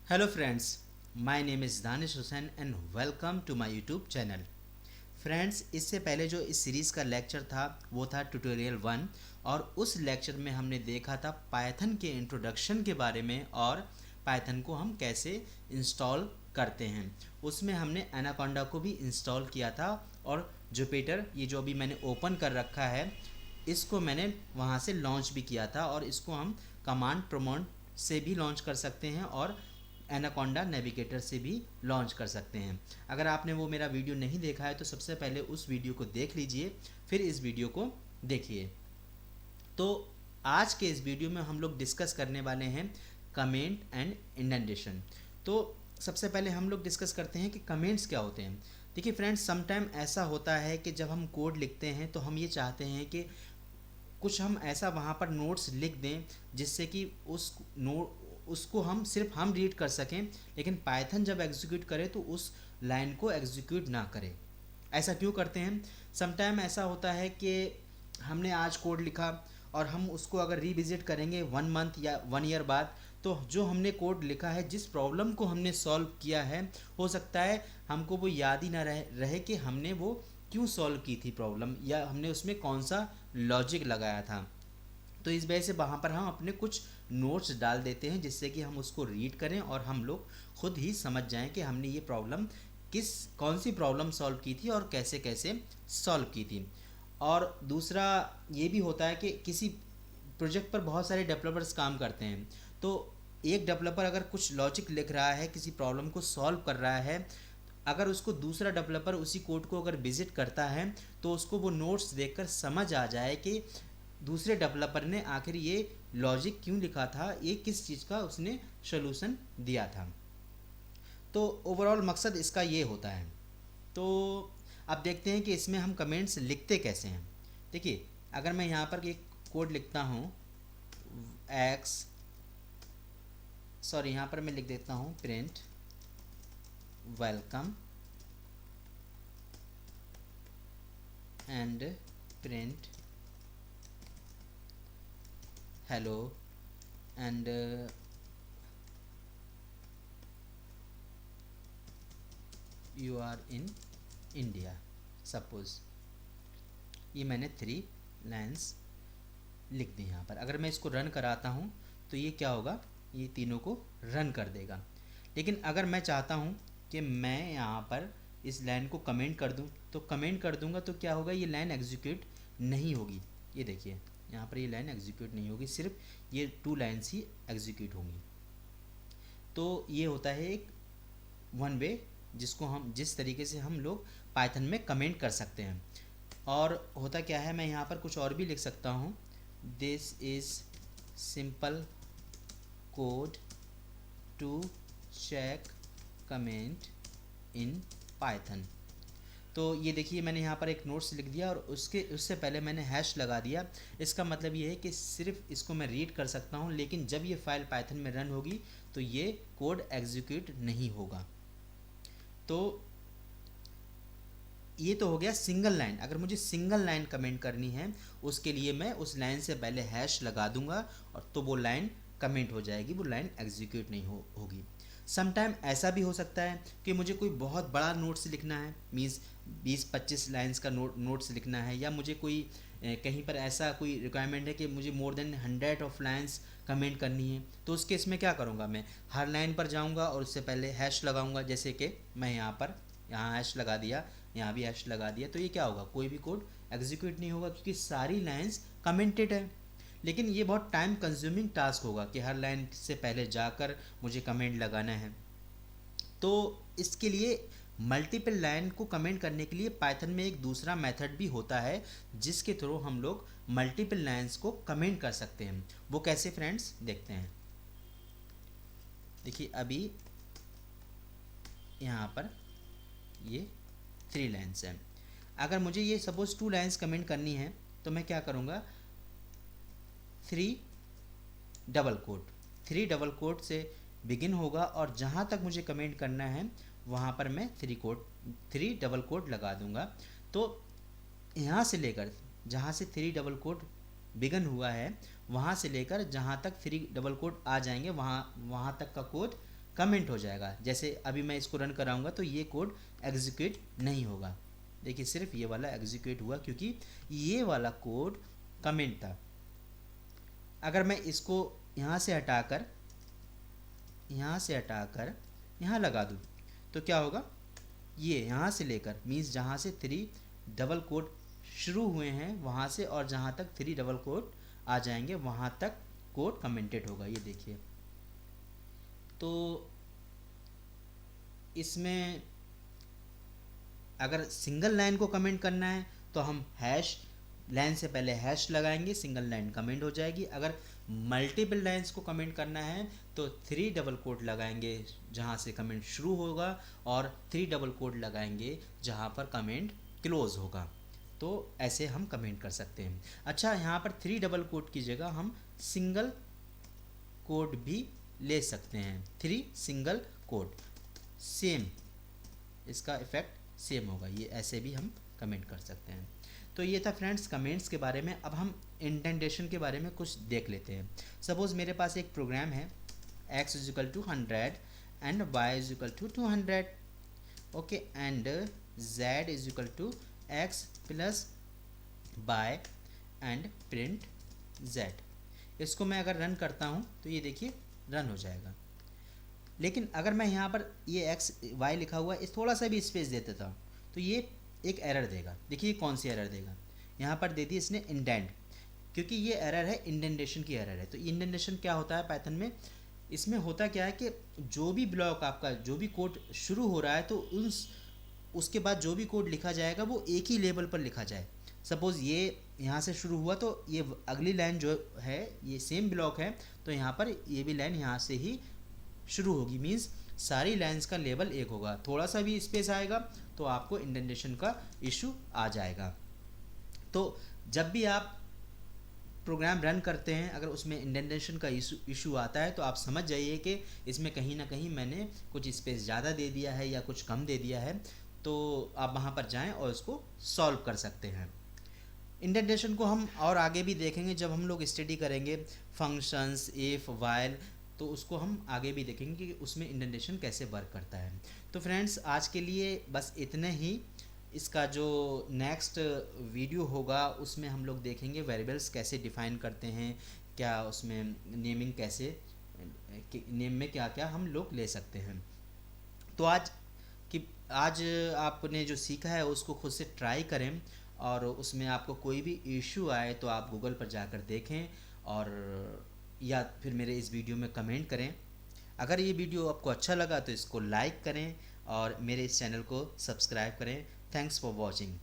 Hello friends, my name is Danish Hussain and welcome to my YouTube channel. Friends, इससे पहले जो इस series का लेक्चर था वो था ट्यूटोरियल 1 और उस लेक्चर में हमने देखा था पाइथन के इंट्रोडक्शन के बारे में और पाइथन को हम कैसे इंस्टॉल करते हैं। उसमें हमने एनाकोंडा को भी इंस्टॉल किया था और जुपिटर, ये जो अभी मैंने ओपन कर रखा है, इसको मैंने वहाँ से लॉन्च भी किया था और इसको हम कमांड प्रॉम्प्ट से भी लॉन्च कर सकते हैं और एनाकोंडा नेविगेटर से भी लॉन्च कर सकते हैं। अगर आपने वो मेरा वीडियो नहीं देखा है तो सबसे पहले उस वीडियो को देख लीजिए, फिर इस वीडियो को देखिए। तो आज के इस वीडियो में हम लोग डिस्कस करने वाले हैं कमेंट एंड इंडेंटेशन। तो सबसे पहले हम लोग डिस्कस करते हैं कि कमेंट्स क्या होते हैं। देखिए फ्रेंड्स, समटाइम ऐसा होता है कि जब हम कोड लिखते हैं तो हम ये चाहते हैं कि कुछ हम ऐसा वहाँ पर नोट्स लिख दें जिससे कि उसको हम सिर्फ हम रीड कर सकें, लेकिन पाइथन जब एग्जीक्यूट करे तो उस लाइन को एग्जीक्यूट ना करे। ऐसा क्यों करते हैं? समटाइम ऐसा होता है कि हमने आज कोड लिखा और हम उसको अगर रिविजिट करेंगे 1 मंथ या 1 ईयर बाद, तो जो हमने कोड लिखा है, जिस प्रॉब्लम को हमने सॉल्व किया है, हो सकता है हमको वो याद ही ना रहे कि हमने वो क्यों सॉल्व की थी प्रॉब्लम, या हमने उसमें कौन सा लॉजिक लगाया था। तो इस वजह से वहाँ पर हम अपने कुछ नोट्स डाल देते हैं जिससे कि हम उसको रीड करें और हम लोग खुद ही समझ जाएं कि हमने ये प्रॉब्लम कौन सी प्रॉब्लम सॉल्व की थी और कैसे कैसे सॉल्व की थी। और दूसरा ये भी होता है कि किसी प्रोजेक्ट पर बहुत सारे डेवलपर्स काम करते हैं, तो एक डेवलपर अगर कुछ लॉजिक लिख रहा है, किसी प्रॉब्लम को सॉल्व कर रहा है, अगर उसको दूसरा डेवलपर उसी कोड को अगर विजिट करता है तो उसको वो नोट्स देखकर समझ आ जाए कि दूसरे डेवलपर ने आखिर ये लॉजिक क्यों लिखा था, ये किस चीज़ का उसने सोल्यूशन दिया था। तो ओवरऑल मकसद इसका ये होता है। तो अब देखते हैं कि इसमें हम कमेंट्स लिखते कैसे हैं। देखिए, अगर मैं यहाँ पर एक कोड लिखता हूँ यहाँ पर मैं लिख देता हूँ print welcome and print hello and you are in India. Suppose ये मैंने 3 लाइन्स लिख दी यहाँ पर। अगर मैं इसको रन कराता हूँ तो ये क्या होगा, ये तीनों को रन कर देगा। लेकिन अगर मैं चाहता हूँ कि मैं यहाँ पर इस लाइन को कमेंट कर दूँ, तो कमेंट कर दूँगा तो क्या होगा, ये लाइन एग्जीक्यूट नहीं होगी। ये देखिए, यहाँ पर ये लाइन एग्जीक्यूट नहीं होगी, सिर्फ ये 2 लाइन्स ही एग्जीक्यूट होंगी। तो ये होता है एक वन वे जिस तरीके से हम लोग पाइथन में कमेंट कर सकते हैं। और होता क्या है, मैं यहाँ पर कुछ और भी लिख सकता हूँ, this is simple code to check comment in Python. तो ये देखिए, मैंने यहाँ पर एक नोट्स लिख दिया और उससे पहले मैंने हैश लगा दिया। इसका मतलब ये है कि सिर्फ इसको मैं रीड कर सकता हूँ, लेकिन जब ये फाइल पाइथन में रन होगी तो ये कोड एग्जीक्यूट नहीं होगा। तो ये तो हो गया सिंगल लाइन। अगर मुझे सिंगल लाइन कमेंट करनी है, उसके लिए मैं उस लाइन से पहले हैश लगा दूंगा और तो वो लाइन कमेंट हो जाएगी, वो लाइन एग्जीक्यूट नहीं होगी। समटाइम ऐसा भी हो सकता है कि मुझे कोई बहुत बड़ा नोट्स लिखना है, मीन्स 20-25 लाइन्स का नोट्स लिखना है, या मुझे कोई कहीं पर ऐसा कोई रिक्वायरमेंट है कि मुझे more than 100 of lines comment करनी है। तो उस केस में क्या करूँगा, मैं हर लाइन पर जाऊँगा और उससे पहले हैश लगाऊँगा। जैसे कि मैं यहाँ हैश लगा दिया, यहाँ भी हैश लगा दिया, तो ये क्या होगा, कोई भी कोड एग्जीक्यूट नहीं होगा क्योंकि सारी लाइंस कमेंटेड है। लेकिन ये बहुत टाइम कंज्यूमिंग टास्क होगा कि हर लाइन से पहले जाकर मुझे कमेंट लगाना है। तो इसके लिए मल्टीपल लाइन को कमेंट करने के लिए पाइथन में एक दूसरा मेथड भी होता है जिसके थ्रू हम लोग मल्टीपल लाइन्स को कमेंट कर सकते हैं। वो कैसे फ्रेंड्स, देखते हैं। देखिए, अभी यहाँ पर ये 3 लाइन्स हैं। अगर मुझे ये सपोज 2 लाइन्स कमेंट करनी है तो मैं क्या करूँगा, 3 डबल कोट से बिगिन होगा और जहाँ तक मुझे कमेंट करना है वहाँ पर मैं 3 डबल कोट लगा दूँगा। तो यहाँ से लेकर जहाँ से 3 डबल कोट बिगन हुआ है, वहाँ से लेकर जहाँ तक 3 डबल कोट आ जाएंगे, वहाँ तक का कोड कमेंट हो जाएगा। जैसे अभी मैं इसको रन कराऊंगा तो ये कोड एग्जीक्यूट नहीं होगा। देखिए सिर्फ ये वाला एग्जीक्यूट हुआ क्योंकि ये वाला कोड कमेंट था। अगर मैं इसको यहाँ से हटाकर यहाँ लगा दूँ तो क्या होगा, ये यहाँ से लेकर मीन्स जहाँ से 3 डबल कोट शुरू हुए हैं वहाँ से और जहाँ तक 3 डबल कोट आ जाएंगे वहाँ तक कोड कमेंटेड होगा। ये देखिए, तो इसमें अगर सिंगल लाइन को कमेंट करना है तो हम हैश लाइन से पहले हैश लगाएंगे, सिंगल लाइन कमेंट हो जाएगी। अगर मल्टीपल लाइंस को कमेंट करना है तो 3 डबल कोट लगाएंगे जहाँ से कमेंट शुरू होगा और 3 डबल कोट लगाएंगे जहाँ पर कमेंट क्लोज होगा। तो ऐसे हम कमेंट कर सकते हैं। अच्छा, यहाँ पर 3 डबल कोट की जगह हम सिंगल कोट भी ले सकते हैं। 3 सिंगल कोट, सेम इसका इफ़ेक्ट सेम होगा। ये ऐसे भी हम कमेंट कर सकते हैं। तो ये था फ्रेंड्स कमेंट्स के बारे में। अब हम इंडेंटेशन के बारे में कुछ देख लेते हैं। सपोज़ मेरे पास एक प्रोग्राम है x is equal to 100 and y is equal to 200, okay, and z is equal to x plus by and print z। इसको मैं अगर रन करता हूँ तो ये देखिए रन हो जाएगा। लेकिन अगर मैं यहाँ पर ये x y लिखा हुआ है थोड़ा सा भी स्पेस दे देता हूँ तो ये एक एरर देगा। देखिए कौन सी एरर देगा, यहाँ पर दे दी इसने इंडेंट, क्योंकि ये एरर है इंडेंटेशन की एरर है। तो इंडेंटेशन क्या होता है पाइथन में, इसमें होता क्या है कि जो भी ब्लॉक आपका जो भी कोड शुरू हो रहा है तो उसके बाद जो भी कोड लिखा जाएगा वो एक ही लेवल पर लिखा जाए। सपोज़ ये यहाँ से शुरू हुआ तो ये अगली लाइन जो है ये सेम ब्लॉक है तो यहाँ पर ये भी लाइन यहाँ से ही शुरू होगी। मीन्स सारी लाइंस का लेवल एक होगा। थोड़ा सा भी स्पेस आएगा तो आपको इंडेंटेशन का इशू आ जाएगा। तो जब भी आप प्रोग्राम रन करते हैं अगर उसमें इंडेंटेशन का इशू आता है तो आप समझ जाइए कि इसमें कहीं ना कहीं मैंने कुछ स्पेस ज़्यादा दे दिया है या कुछ कम दे दिया है। तो आप वहाँ पर जाएं और उसको सॉल्व कर सकते हैं। इंडेंटेशन को हम और आगे भी देखेंगे जब हम लोग स्टडी करेंगे फंक्शंस, इफ़, वाइल, तो उसको हम आगे भी देखेंगे कि उसमें इंडेंटेशन कैसे वर्क करता है। तो फ्रेंड्स आज के लिए बस इतने ही। इसका जो नेक्स्ट वीडियो होगा उसमें हम लोग देखेंगे वेरिएबल्स कैसे डिफ़ाइन करते हैं, क्या उसमें नेमिंग कैसे, नेम में क्या क्या हम लोग ले सकते हैं। तो आज आपने जो सीखा है उसको खुद से ट्राई करें और उसमें आपको कोई भी इशू आए तो आप गूगल पर जाकर देखें और या फिर मेरे इस वीडियो में कमेंट करें। अगर ये वीडियो आपको अच्छा लगा तो इसको लाइक करें और मेरे इस चैनल को सब्सक्राइब करें। Thanks for watching.